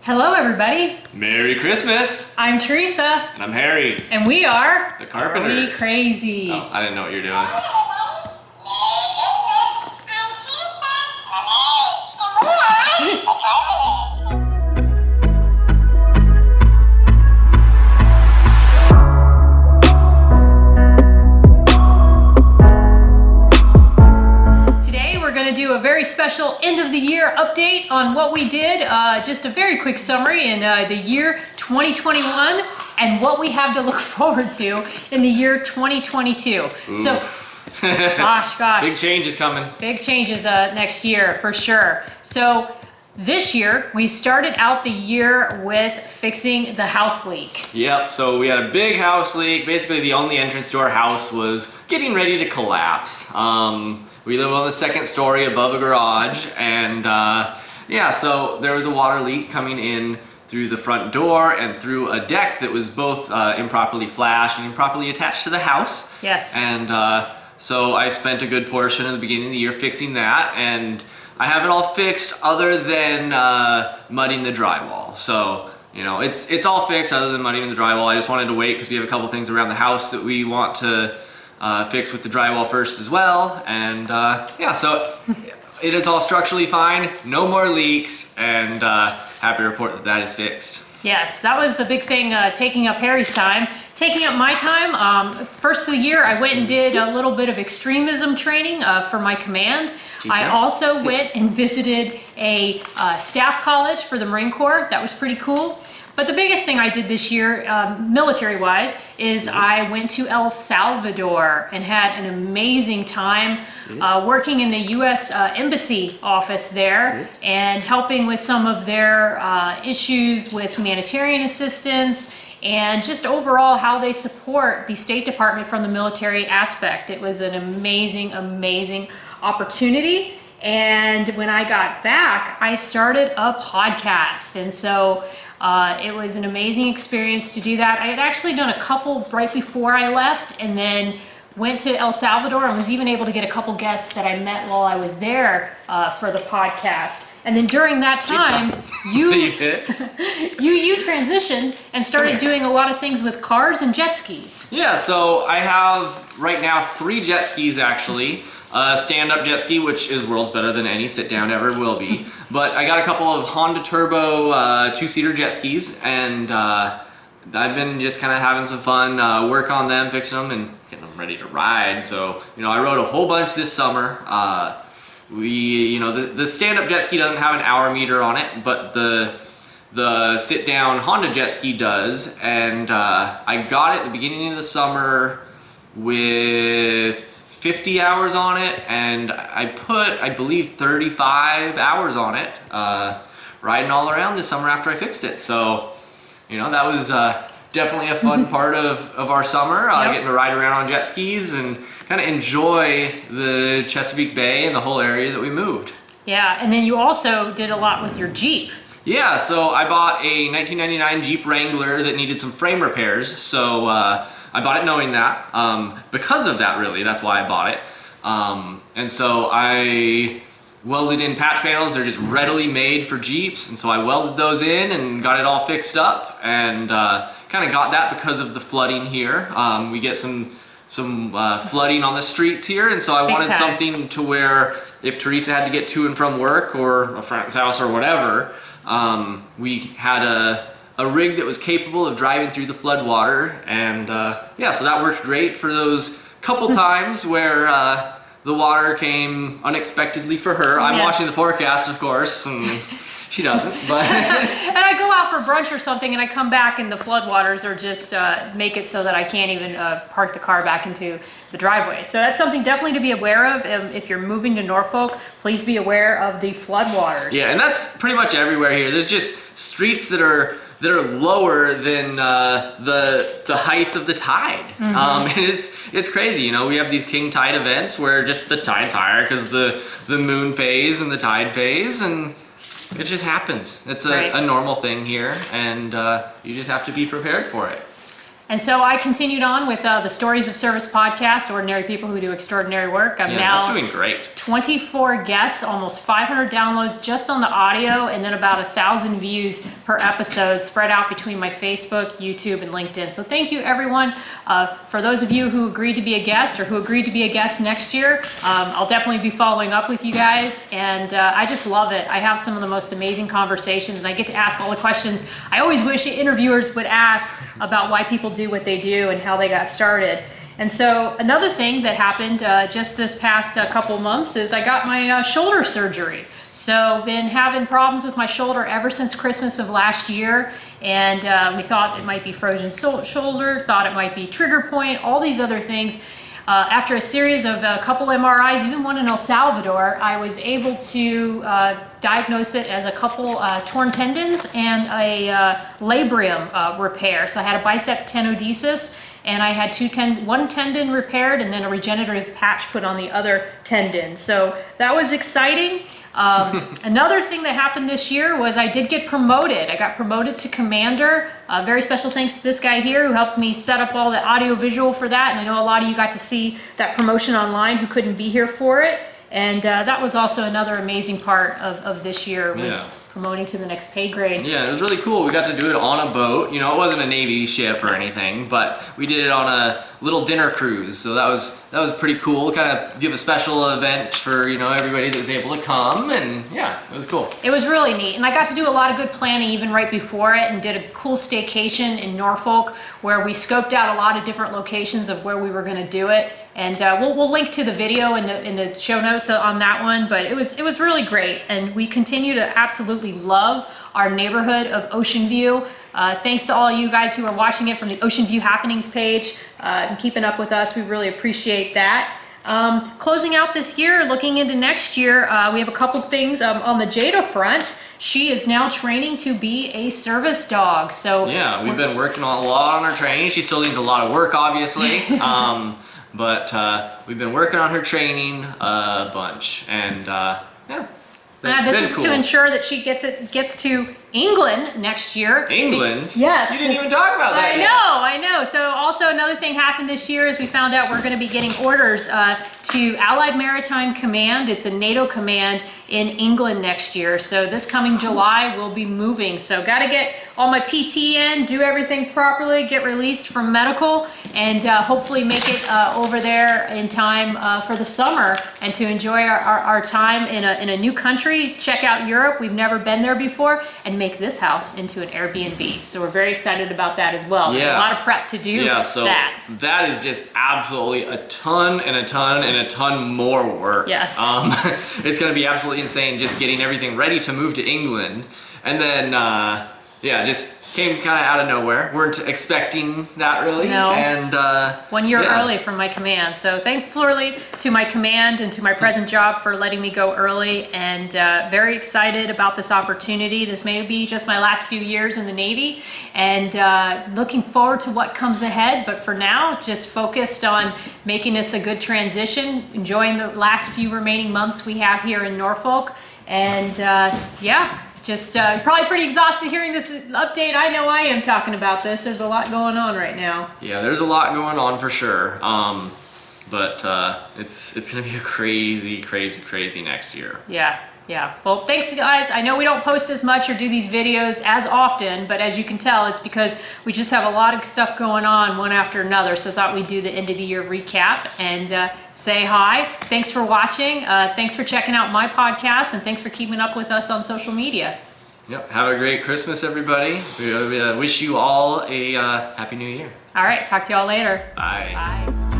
Hello everybody! Merry Christmas! I'm Teresa. And I'm Harry. And we are the Carpenters. Are We Crazy? Oh, I didn't know what you're doing. Today we're going to do a very special end of the year update on what we did. Just a very quick summary in the year 2021 and what we have to look forward to in the year 2022. Oof. So, gosh. Big change is coming. Big changes next year for sure. So this year we started out the year with fixing the house leak. Yep, so we had a big house leak. Basically the only entrance to our house was getting ready to collapse. We live on the second story above a garage, and yeah, so there was a water leak coming in through the front door and through a deck that was both improperly flashed and improperly attached to the house. Yes. And so I spent a good portion of the beginning of the year fixing that, and I have it all fixed other than mudding the drywall. So, you know, it's all fixed other than mudding the drywall. I just wanted to wait because we have a couple things around the house that we want to fix with the drywall first as well. And yeah, so it is all structurally fine, no more leaks, and happy to report that that is fixed. Yes, that was the big thing, taking up Harry's time. Taking up my time, first of the year I went and did a little bit of extremism training for my command. I also went and visited a staff college for the Marine Corps. That was pretty cool. But the biggest thing I did this year, military-wise, is I went to El Salvador and had an amazing time working in the U.S. Embassy office there and helping with some of their issues with humanitarian assistance and just overall how they support the State Department from the military aspect. It was an amazing, amazing opportunity. And when I got back, I started a podcast. And so it was an amazing experience to do that. I had actually done a couple right before I left, and then went to El Salvador and was even able to get a couple guests that I met while I was there for the podcast. And then during that time, you transitioned and started doing a lot of things with cars and jet skis. Yeah, so I have right now 3 jet skis actually. Stand-up jet ski, which is worlds better than any sit-down ever will be. But I got a couple of Honda Turbo 2-seater jet skis, and I've been just kind of having some fun, work on them, fixing them, and getting them ready to ride. So, you know, I rode a whole bunch this summer. The stand-up jet ski doesn't have an hour meter on it, but the sit-down Honda jet ski does, and I got it at the beginning of the summer with 50 hours on it, and I put, I believe, 35 hours on it, riding all around this summer after I fixed it. So, you know, that was definitely a fun part of our summer, getting to ride around on jet skis and kind of enjoy the Chesapeake Bay and the whole area that we moved. Yeah, and then you also did a lot with your Jeep. Yeah, so I bought a 1999 Jeep Wrangler that needed some frame repairs, so I bought it knowing that. Because of that, really, that's why I bought it. And so I welded in patch panels. They're just readily made for Jeeps, and so I welded those in and got it all fixed up, and kind of got that because of the flooding here. We get some flooding on the streets here, and so I wanted something to where if Teresa had to get to and from work or a friend's house or whatever, we had a rig that was capable of driving through the flood water, and yeah, so that worked great for those couple times where the water came unexpectedly for her. I'm watching the forecast, of course, and she doesn't, but and I go out for brunch or something, and I come back and the floodwaters are just make it so that I can't even park the car back into the driveway. So that's something definitely to be aware of. If you're moving to Norfolk, please be aware of the floodwaters. Yeah, and that's pretty much everywhere here. There's just streets that are lower than the height of the tide. And it's crazy, you know. We have these king tide events where just the tide's higher because the moon phase and the tide phase, and it just happens. It's a normal thing here, and you just have to be prepared for it. And so I continued on with the Stories of Service podcast, Ordinary People Who Do Extraordinary Work. I'm now that's doing great. 24 guests, almost 500 downloads just on the audio, and then about 1,000 views per episode spread out between my Facebook, YouTube, and LinkedIn. So thank you, everyone. For those of you who agreed to be a guest or who agreed to be a guest next year, I'll definitely be following up with you guys. And I just love it. I have some of the most amazing conversations, and I get to ask all the questions I always wish interviewers would ask about why people do what they do and how they got started. And so another thing that happened just this past couple months is I got my shoulder surgery. So been having problems with my shoulder ever since Christmas of last year, and we thought it might be frozen shoulder, thought it might be trigger point, all these other things. After a series of a couple MRIs, even one in El Salvador, I was able to diagnose it as a couple torn tendons and a labrum repair. So I had a bicep tenodesis, and I had one tendon repaired and then a regenerative patch put on the other tendon. So that was exciting. Another thing that happened this year was I did get promoted. I got promoted to commander. Very special thanks to this guy here who helped me set up all the audio visual for that. And I know a lot of you got to see that promotion online who couldn't be here for it. And that was also another amazing part of this year was promoting to the next pay grade. Yeah, it was really cool. We got to do it on a boat. You know, it wasn't a Navy ship or anything, but we did it on a little dinner cruise. So that was pretty cool. Kind of give a special event for, you know, everybody that was able to come, and yeah, it was cool. It was really neat, and I got to do a lot of good planning even right before it, and did a cool staycation in Norfolk where we scoped out a lot of different locations of where we were going to do it. And we'll link to the video in the show notes on that one, but it was really great, and we continue to absolutely love our neighborhood of Ocean View. Thanks to all you guys who are watching it from the Ocean View Happenings page and keeping up with us. We really appreciate that. Closing out this year, looking into next year, we have a couple things on the Jada front. She is now training to be a service dog. So yeah, we've been working a lot on her training. She still needs a lot of work, obviously. But we've been working on her training a bunch, and yeah. This is cool. to ensure that she gets to England next year. England? Yes. You didn't even talk about that yet. I know. So also another thing happened this year is we found out we're going to be getting orders to Allied Maritime Command. It's a NATO command in England next year. So this coming July, we'll be moving. So got to get all my PT in, do everything properly, get released from medical, and hopefully make it over there in time for the summer and to enjoy our time in a new country. Check out Europe. We've never been there before, and make this house into an Airbnb. So we're very excited about that as well. Yeah. There's a lot of prep to do. Yeah, so that is just absolutely a ton and a ton and a ton more work. Yes. It's going to be absolutely insane just getting everything ready to move to England. And then, yeah, just came kind of out of nowhere. Weren't expecting that really. No. And 1 year early from my command. So thankfully to my command and to my present job for letting me go early, and very excited about this opportunity. This may be just my last few years in the Navy, and looking forward to what comes ahead. But for now, just focused on making this a good transition, enjoying the last few remaining months we have here in Norfolk. And yeah. Just probably pretty exhausted hearing this update. I know I am talking about this. There's a lot going on right now. Yeah, there's a lot going on for sure. But it's gonna be a crazy next year. Yeah. Well, thanks guys. I know we don't post as much or do these videos as often, but as you can tell, it's because we just have a lot of stuff going on one after another. So I thought we'd do the end of the year recap and say hi. Thanks for watching. Thanks for checking out my podcast, and thanks for keeping up with us on social media. Yep. Have a great Christmas, everybody. We wish you all a Happy New Year. All right. Talk to y'all later. Bye. Bye.